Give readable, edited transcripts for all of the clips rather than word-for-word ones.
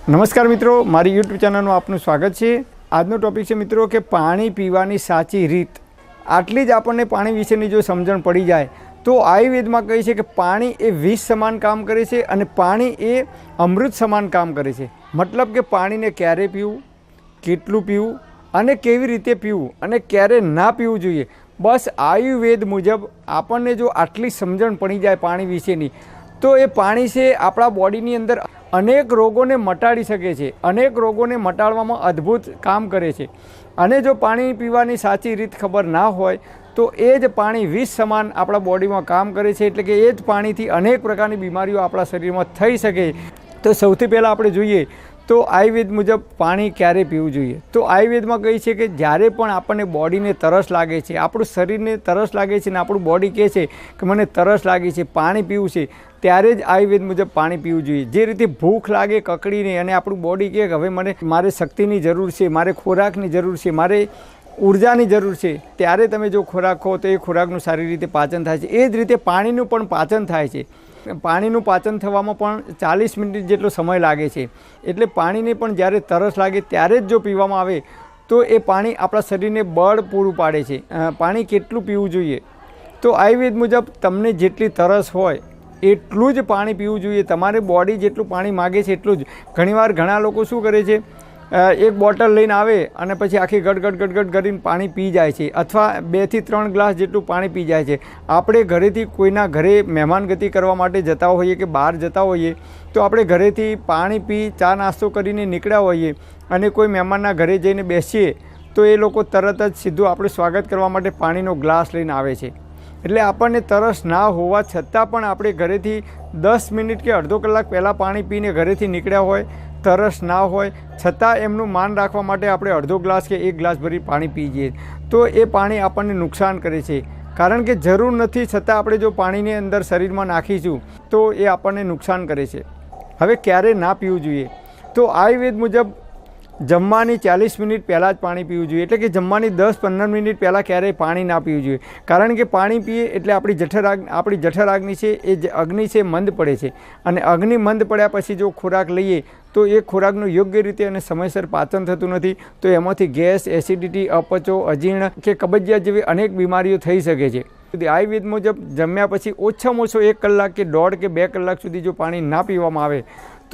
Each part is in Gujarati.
નમસ્કાર મિત્રો, મારી યુટ્યુબ ચેનલમાં આપનું સ્વાગત છે। આજનો ટોપિક છે મિત્રો કે પાણી પીવાની સાચી રીત। આટલી જ આપણને પાણી વિશેની જો સમજણ પડી જાય તો આયુર્વેદમાં કહે છે કે પાણી એ વિષ સમાન કામ કરે છે અને પાણી એ અમૃત સમાન કામ કરે છે। મતલબ કે પાણીને ક્યારે પીવું, કેટલું પીવું અને કેવી રીતે પીવું અને ક્યારે ના પીવું જોઈએ, બસ આયુર્વેદ મુજબ આપણને જો આટલી સમજણ પડી જાય પાણી વિશેની તો એ પાણી છે આપણા બોડીની અંદર અનેક રોગોને મટાડી શકે છે, અનેક રોગોને મટાડવામાં અદ્ભુત કામ કરે છે। અને જો પાણી પીવાની સાચી રીત ખબર ના હોય તો એ જ પાણી વિષ સમાન આપણા બોડીમાં કામ કરે છે, એટલે કે એ જ પાણીથી અનેક પ્રકારની બીમારીઓ આપણા શરીરમાં થઈ શકે। તો સૌથી પહેલાં આપણે જોઈએ તો આયુર્વેદ મુજબ પાણી ક્યારે પીવું જોઈએ। તો આયુર્વેદમાં કહે છે કે જ્યારે પણ આપણને બોડીને તરસ લાગે છે, આપણું શરીરને તરસ લાગે છે ને આપણું બોડી કહે છે કે મને તરસ લાગી છે, પાણી પીવું છે, ત્યારે જ આયુર્વેદ મુજબ પાણી પીવું જોઈએ। જે રીતે ભૂખ લાગે કકડીને અને આપણું બોડી કહે કે હવે મારે શક્તિની જરૂર છે, મારે ખોરાકની જરૂર છે, મારે ઉર્જાની જરૂર છે, ત્યારે તમે જો ખોરાક ખો તો એ ખોરાકનું સારી રીતે પાચન થાય છે। એ જ રીતે પાણીનું પણ પાચન થાય છે। પાણીનું પાચન થવામાં પણ 40 મિનિટ જેટલો સમય લાગે છે, એટલે પાણીને પણ જ્યારે તરસ લાગે ત્યારે જ જો પીવામાં આવે તો એ પાણી આપણા શરીરને બળ પૂરું પાડે છે। પાણી કેટલું પીવું જોઈએ તો આયુર્વેદ મુજબ તમને જેટલી તરસ હોય એટલું જ પાણી પીવું જોઈએ। તમારે બોડી જેટલું પાણી માગે છે એટલું જ। ઘણીવાર ઘણા લોકો શું કરે છે, એક બોટલ લઈને આવે અને પછી આખી ગટગટ કરીને પાણી પી જાય છે, અથવા 2 થી 3 ગ્લાસ જેટલું પાણી પી જાય છે। આપણે ઘરેથી કોઈના ઘરે મહેમાનગતિ કરવા માટે જતા હોઈએ કે બહાર જતા હોઈએ તો આપણે ઘરેથી પાણી પી ચા નાસ્તો કરીને નીકળ્યા હોઈએ અને કોઈ મહેમાનના ઘરે જઈને બેસીએ તો એ લોકો તરત જ સીધું આપણે સ્વાગત કરવા માટે પાણીનો ગ્લાસ લઈને આવે છે। એટલે આપણને તરસ ના હોવા છતાં પણ આપણે ઘરેથી 10 મિનિટ કે અડધો કલાક પહેલાં પાણી પીને ઘરેથી નીકળ્યા હોય, તરસ ના હોય છતાં એમનું માન રાખવા માટે આપણે અડધો ગ્લાસ કે 1 ગ્લાસ ભરી પાણી પી જઈએ તો એ પાણી આપણને નુકસાન કરે છે। કારણ કે જરૂર નથી છતાં આપણે જો પાણીની અંદર શરીરમાં નાખીશું તો એ આપણને નુકસાન કરે છે। હવે ક્યારે ના પીવું જોઈએ તો આયુર્વેદ મુજબ જમવાની 40 મિનિટ પહેલાં જ પાણી પીવું જોઈએ, એટલે કે જમવાની 10-15 મિનિટ પહેલાં ક્યારેય પાણી ના પીવું જોઈએ। કારણ કે પાણી પીએ એટલે આપણી જઠરાગ્નિ છે એ જે અગ્નિ છે મંદ પડે છે, અને અગ્નિ મંદ પડ્યા પછી જો ખોરાક લઈએ તો એ ખોરાકનું યોગ્ય રીતે અને સમયસર પાચન થતું નથી, તો એમાંથી ગેસ, એસિડિટી, અપચો, અજીર્ણ કે કબજિયાત જેવી અનેક બીમારીઓ થઈ શકે છે। આયુર્વેદ મુજબ જમ્યા પછી ઓછામાં ઓછો 1 કલાક કે 1.5 કે 2 કલાક સુધી જો પાણી ના પીવામાં આવે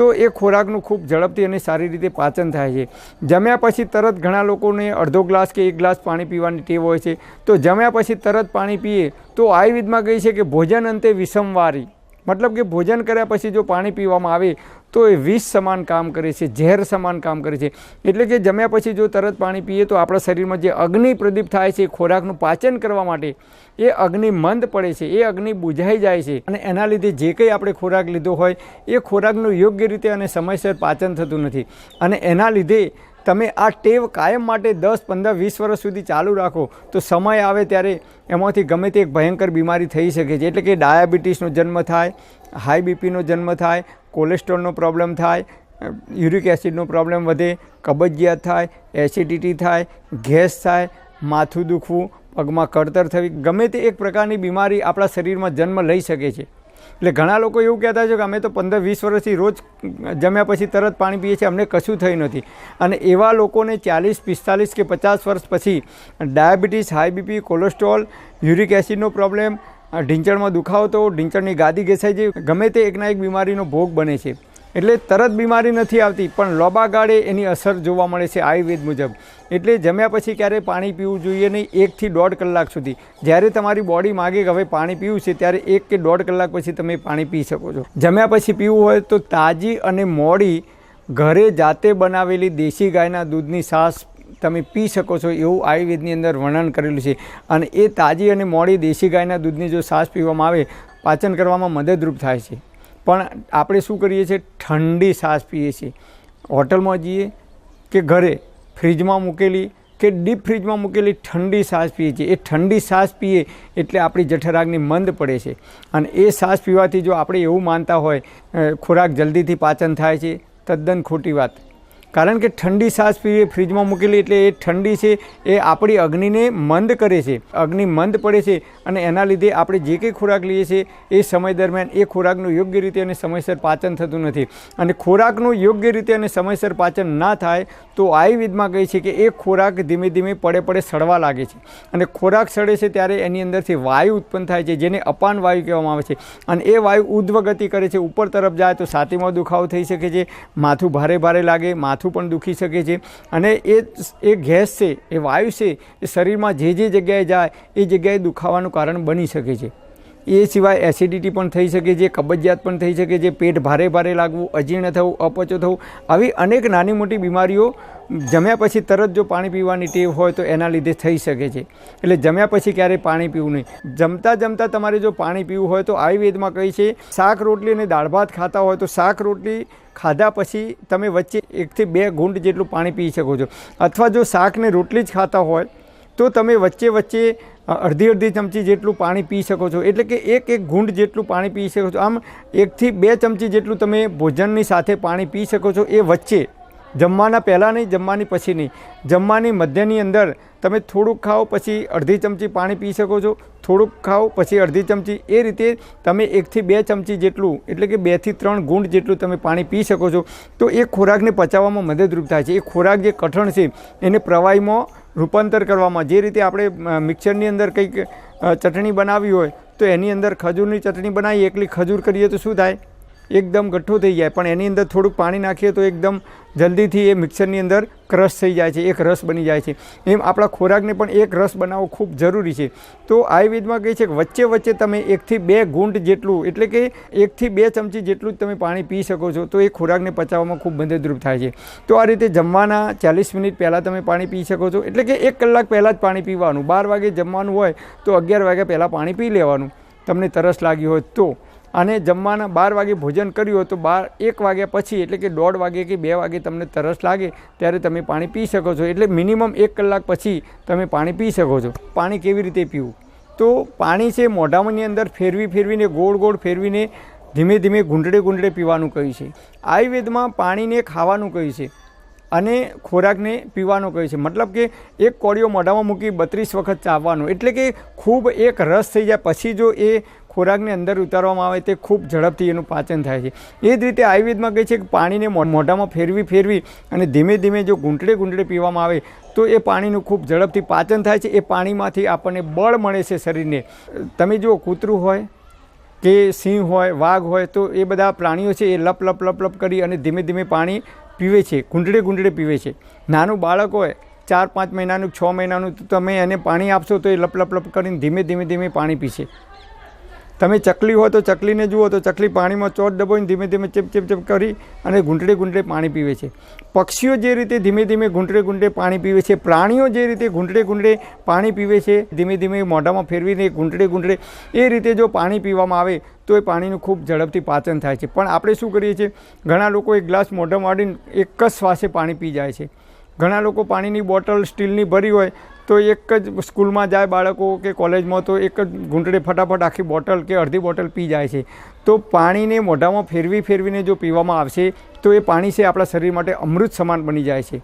તો એ ખોરાકનું ખૂબ ઝડપથી અને સારી રીતે પાચન થાય છે। જમ્યા પછી તરત ઘણા લોકોને અડધો ગ્લાસ કે 1 ગ્લાસ પાણી પીવાની ટેવ હોય છે, તો જમ્યા પછી તરત પાણી પીએ તો આયુર્વેદમાં કહે છે કે ભોજન અંતે વિષમવારી, મતલબ કે ભોજન કર્યા પછી જો પાણી પીવામાં આવે તો એ વિષ સમાન કામ કરે છે, ઝેર સમાન કામ કરે છે। એટલે કે જમ્યા પછી જો તરત પાણી પીએ તો આપણા શરીરમાં જે અગ્નિ પ્રદીપ થાય છે ખોરાકનું પાચન કરવા માટે, એ અગ્નિ મંદ પડે છે, એ અગ્નિ બુઝાઈ જાય છે, અને એના લીધે જે કંઈ આપણે ખોરાક લીધો હોય એ ખોરાકનું યોગ્ય રીતે અને સમયસર પાચન થતું નથી, અને એના લીધે તમે આ ટેવ કાયમ માટે 10, 15, 20 વર્ષ સુધી ચાલુ રાખો તો સમય આવે ત્યારે એમાંથી ગમે તે એક ભયંકર બીમારી થઈ શકે છે। એટલે કે ડાયાબિટીસનો જન્મ થાય, હાઈ બીપીનો જન્મ થાય, કોલેસ્ટ્રોલનો પ્રોબ્લેમ થાય, યુરિક એસિડનો પ્રોબ્લેમ વધે, કબજિયાત થાય, એસિડિટી થાય, ગેસ થાય, માથું દુખવું, પગમાં કળતર થવી, ગમે તે એક પ્રકારની બીમારી આપણા શરીરમાં જન્મ લઈ શકે છે। એટલે ઘણા લોકો એવું કહેતા છે કે અમે તો 15-20 વર્ષથી રોજ જમ્યા પછી તરત પાણી પીએ છીએ, અમને કશું થયું નથી, અને એવા લોકોને 40, 45 કે 50 વર્ષ પછી diabetes, high BP, cholesterol, uric એસિડનો પ્રોબ્લેમ, ઢીંચણમાં દુખાવો, ઢીંચણની ગાદી ઘસાઈ જાય, ગમે તે એકના એક બીમારીનો ભોગ બને છે। એટલે તરત બીમારી નથી આવતી પણ લાંબા ગાળે એની અસર જોવા મળે છે આયુર્વેદ મુજબ। એટલે જમ્યા પછી ક્યારેય પાણી પીવું જોઈએ નહીં 1 થી 1.5 કલાક સુધી। જ્યારે તમારી બોડી માગે કે હવે પાણી પીવું છે ત્યારે 1 કે 1.5 કલાક પછી તમે પાણી પી શકો છો। જમ્યા પછી પીવું હોય તો તાજી અને મોડી ઘરે જાતે બનાવેલી દેશી ગાયના દૂધની છાશ તમે પી શકો છો, એવું આયુર્વેદની અંદર વર્ણન કરેલું છે। અને એ તાજી અને મોડી દેશી ગાયના દૂધની જો છાશ પીવામાં આવે પાચન કરવામાં મદદરૂપ થાય છે। પણ આપણે શું કરીએ છીએ, ઠંડી છાશ પીએ છીએ। હોટલમાં જઈએ કે ઘરે ફ્રીજમાં મૂકેલી કે ડીપ ફ્રીજમાં મૂકેલી ઠંડી છાશ પીએ છીએ। એ ઠંડી છાશ પીએ એટલે આપણી જઠરાગ્નિ મંદ પડે છે, અને એ છાશ પીવાથી જો આપણે એવું માનતા હોય ખોરાક જલ્દીથી પાચન થાય છે, તદ્દન ખોટી વાત। કારણ કે ઠંડી છાશ પીએ ફ્રીજમાં મૂકેલી એટલે એ ઠંડી છે એ આપણી અગ્નિને મંદ કરે છે, અગ્નિ મંદ પડે છે અને એના લીધે આપણે જે કંઈ ખોરાક લઈએ છીએ એ સમય દરમિયાન એ ખોરાકનું યોગ્ય રીતે અને સમયસર પાચન થતું નથી. અને ખોરાકનું યોગ્ય રીતે અને સમયસર પાચન ના થાય તો આયુર્વેદમાં કહે છે કે એ ખોરાક ધીમે ધીમે પડે સડવા લાગે છે અને ખોરાક સડે છે ત્યારે એની અંદરથી વાયુ ઉત્પન્ન થાય છે, જેને અપાન વાયુ કહેવામાં આવે છે. અને એ વાયુ ઉર્ધ્વ ગતિ કરે છે, ઉપર તરફ જાય તો છાતીમાં દુખાવો થઈ શકે છે, માથું ભારે લાગે, માથું પણ દુખી શકે છે. અને એ ગેસ છે, એ વાયુ છે, એ શરીરમાં જે જગ્યાએ જાય એ જગ્યાએ દુખાવાનું કારણ બની શકે છે. એ સિવાય એસિડિટી પણ થઈ શકે છે, કબજિયાત પણ થઈ શકે છે, પેટ ભારે લાગવું, અજીર્ણ થવું, અપચો થવું, આવી અનેક નાની મોટી બીમારીઓ જમ્યા પછી તરત જો પાણી પીવાની ટેવ હોય તો એના લીધે થઈ શકે છે. એટલે જમ્યા પછી ક્યારેય પાણી પીવું નહીં. જમતા તમારે જો પાણી પીવું હોય તો આયુર્વેદમાં કહે છે શાક રોટલી અને દાળ ભાત ખાતા હોય તો શાક રોટલી ખાધા પછી તમે વચ્ચે 1 થી 2 ઘૂંટ જેટલું પાણી પી શકો છો. અથવા જો શાક ને રોટલી જ ખાતા હોય તો તમે વચ્ચે અડધી ચમચી જેટલું પાણી પી શકો છો. એટલે કે એક ઘૂંટ જેટલું પાણી પી શકો છો. આમ 1 થી 2 ચમચી જેટલું તમે ભોજનની સાથે પાણી પી શકો છો. એ વચ્ચે, જમવાના પહેલાં નહીં, જમવાની પછી નહીં, જમવાની મધ્યની અંદર તમે થોડુંક ખાઓ પછી અડધી ચમચી પાણી પી શકો છો, થોડુંક ખાઓ પછી અડધી ચમચી, એ રીતે તમે 1 થી 2 ચમચી જેટલું એટલે કે 2 થી 3 ઘૂંટ જેટલું તમે પાણી પી શકો છો. તો એ ખોરાકને પચાવવામાં મદદરૂપ થાય છે. એ ખોરાક જે કઠણ છે એને પ્રવાહીમાં રૂપાંતર કરવામાં, જે રીતે આપણે મિક્સરની અંદર કંઈક ચટણી બનાવી હોય તો એની અંદર ખજૂરની ચટણી બનાવી, એકલી ખજૂર કરીએ તો શું થાય, એકદમ ગઠ્ઠો થઈ જાય. પણ એની અંદર થોડુંક પાણી નાખીએ તો એકદમ જલ્દીથી એ મિક્સરની અંદર ક્રશ થઈ જાય છે, એક રસ બની જાય છે. એમ આપણા ખોરાકને પણ એક રસ બનાવવો ખૂબ જરૂરી છે. તો આયુર્વેદમાં કહે છે કે વચ્ચે તમે 1 થી 2 ઘૂંટ જેટલું એટલે કે 1 થી 2 ચમચી જેટલું જ તમે પાણી પી શકો છો. તો એ ખોરાકને પચાવવામાં ખૂબ મદદરૂપ થાય છે. તો આ રીતે જમવાના 40 મિનિટ પહેલાં તમે પાણી પી શકો છો. એટલે કે 1 કલાક પહેલાં જ પાણી પીવાનું. 12 વાગે જમવાનું હોય તો 11 વાગ્યા પહેલાં પાણી પી લેવાનું, તમને તરસ લાગી હોય તો. અને જમવાના 12 વાગે ભોજન કર્યું હોય તો 1 વાગ્યા પછી એટલે કે 1:30 વાગે કે 2 વાગે તમને તરસ લાગે ત્યારે તમે પાણી પી શકો છો. એટલે મિનિમમ 1 કલાક પછી તમે પાણી પી શકો છો. પાણી કેવી રીતે પીવું? તો પાણી છે મોઢાની અંદર ફેરવીને ગોળ ફેરવીને ધીમે ઘૂંટડે પીવાનું કહ્યું છે. આયુર્વેદમાં પાણીને ખાવાનું કહ્યું છે અને ખોરાકને પીવાનું કહ્યું છે. મતલબ કે એક કોળિયો મોઢામાં મૂકી 32 વખત ચાવવાનું. એટલે કે ખૂબ એક રસ થઈ જાય પછી જો એ ખોરાકને અંદર ઉતારવામાં આવે તે ખૂબ ઝડપથી એનું પાચન થાય છે. એ જ રીતે આયુર્વેદમાં કહે છે કે પાણીને મોઢામાં ફેરવી અને ધીમે જો ઘૂંટડે પીવામાં આવે તો એ પાણીનું ખૂબ ઝડપથી પાચન થાય છે. એ પાણીમાંથી આપણને બળ મળે છે શરીરને. તમે જુઓ કૂતરું હોય કે સિંહ હોય, વાઘ હોય, તો એ બધા પ્રાણીઓ છે એ લપ કરી અને ધીમે પાણી પીવે છે, ઘૂંટડે પીવે છે. નાનું બાળક હોય 4-5 મહિનાનું, 6 મહિનાનું, તો તમે એને પાણી આપશો તો એ લપ કરીને ધીમે પાણી પીશે. તમે ચકલી હોય તો ચકલીને જુઓ તો ચકલી પાણીમાં ચોટ દબાવીને ધીમે ચપ કરી અને ઘૂંટડે પાણી પીવે છે. પક્ષીઓ જે રીતે ધીમે ઘૂંટડે પાણી પીવે છે, પ્રાણીઓ જે રીતે ઘૂંટડે પાણી પીવે છે, ધીમે મોઢામાં ફેરવીને ઘૂંટડે, એ રીતે જો પાણી પીવામાં આવે તો એ પાણીનું ખૂબ ઝડપથી પાચન થાય છે. પણ આપણે શું કરીએ છીએ, ઘણા લોકો એક ગ્લાસ મોઢામાં વાળીને એક જ શ્વાસે પાણી પી જાય છે. ઘણા લોકો પાણીની બોટલ સ્ટીલની ભરી હોય તો એક જ સ્કૂલમાં જાય બાળકો કે કોલેજમાં તો એક જ ઘૂંટડે ફટાફટ આખી બોટલ કે અડધી બોટલ પી જાય છે. તો પાણીને મોઢામાં ફેરવીને જો પીવામાં આવશે તો એ પાણી છે આપણા શરીર માટે અમૃત સમાન બની જાય છે.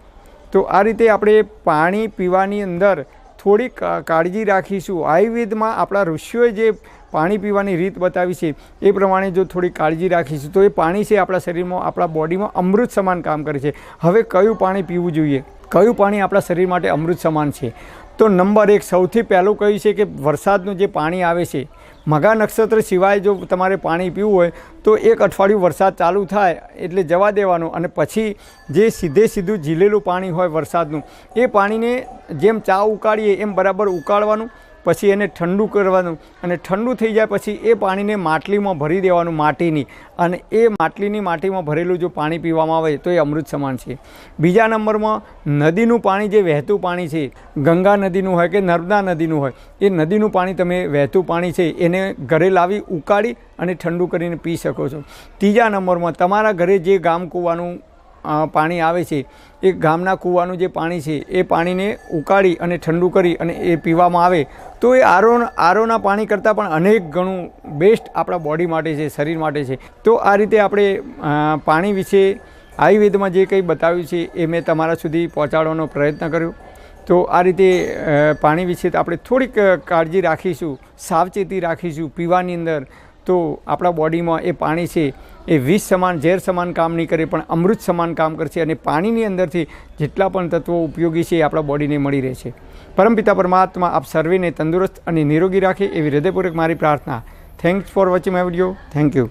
તો આ રીતે આપણે પાણી પીવાની અંદર થોડી કાળજી રાખીશું. આયુર્વેદમાં આપણા ઋષિઓએ જે પાણી પીવાની રીત બતાવી છે એ પ્રમાણે જો થોડી કાળજી રાખીશું તો એ પાણી છે આપણા શરીરમાં, આપણા બોડીમાં અમૃત સમાન કામ કરે છે. હવે કયું પાણી પીવું જોઈએ, કયું પાણી આપણા શરીર માટે અમૃત સમાન છે? તો નંબર 1 સૌથી પહેલું કહ્યું છે કે વરસાદનું જે પાણી આવે છે, મઘા નક્ષત્ર સિવાય જો તમારે પાણી પીવું હોય તો 1 અઠવાડિયું વરસાદ ચાલુ થાય એટલે જવા દેવાનું અને પછી જે સીધું ઝીલેલું પાણી હોય વરસાદનું, એ પાણીને જેમ ચા ઉકાળીએ એમ બરાબર ઉકાળવાનું. પછી એને ઠંડુ કરવાનું અને ઠંડુ થઈ જાય પછી એ પાણીને માટલીમાં ભરી દેવાનું, માટીની. અને એ માટીમાં ભરેલું જો પાણી પીવામાં આવે તો એ અમૃત સમાન છે. બીજા નંબરમાં નદીનું પાણી, જે વહેતું પાણી છે, ગંગા નદીનું હોય કે નર્મદા નદીનું હોય, એ નદીનું પાણી તમે વહેતું પાણી છે એને ઘરે લાવી ઉકાળી અને ઠંડુ કરીને પી શકો છો. ત્રીજા નંબરમાં તમારા ઘરે જે ગામ કૂવાનું પાણી આવે છે, એ ગામના કૂવાનું જે પાણી છે એ પાણીને ઉકાળી અને ઠંડુ કરી અને એ પીવામાં આવે તો એ આરોના પાણી કરતાં પણ અનેક ગણું બેસ્ટ આપણા બોડી માટે છે, શરીર માટે છે. તો આ રીતે આપણે પાણી વિશે આયુર્વેદમાં જે કંઈ બતાવ્યું છે એ મેં તમારા સુધી પહોંચાડવાનો પ્રયત્ન કર્યો. તો આ રીતે પાણી વિશે આપણે થોડીક કાળજી રાખીશું, સાવચેતી રાખીશું પીવાની અંદર, તો આપણા બોડીમાં એ પાણી છે એ વિષ સમાન, ઝેર સમાન કામ નહીં કરે, પણ અમૃત સમાન કામ કરશે. અને પાણીની અંદરથી જેટલા પણ તત્વો ઉપયોગી છે એ આપણા બોડીને મળી રહે છે. પરમપિતા પરમાત્મા આપ સર્વેને તંદુરસ્ત અને નિરોગી રાખે એવી હૃદયપૂર્વક મારી પ્રાર્થના. Thanks for watching my video. Thank you.